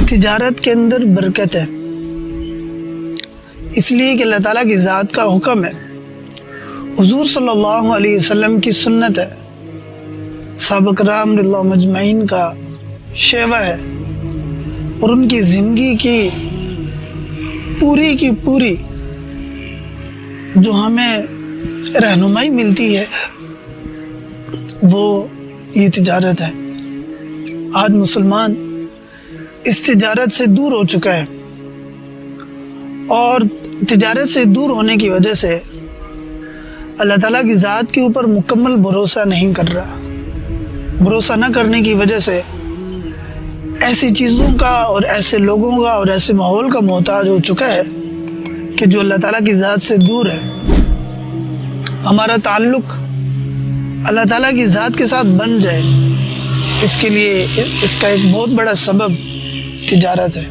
تجارت کے اندر برکت ہے، اس لیے کہ اللہ تعالیٰ کی ذات کا حکم ہے، حضور صلی اللہ علیہ وسلم کی سنت ہے، صحابہ کرام رضی اللہ مجمعین کا شیوہ ہے، اور ان کی زندگی کی پوری جو ہمیں رہنمائی ملتی ہے وہ یہ تجارت ہے۔ آج مسلمان اس تجارت سے دور ہو چکا ہے، اور تجارت سے دور ہونے کی وجہ سے اللہ تعالیٰ کی ذات کے اوپر مکمل بھروسہ نہیں کر رہا۔ بھروسہ نہ کرنے کی وجہ سے ایسی چیزوں کا اور ایسے لوگوں کا اور ایسے ماحول کا محتاج ہو چکا ہے کہ جو اللہ تعالیٰ کی ذات سے دور ہے۔ ہمارا تعلق اللہ تعالیٰ کی ذات کے ساتھ بن جائے، اس کے لیے اس کا ایک بہت بڑا سبب تجارت ہے۔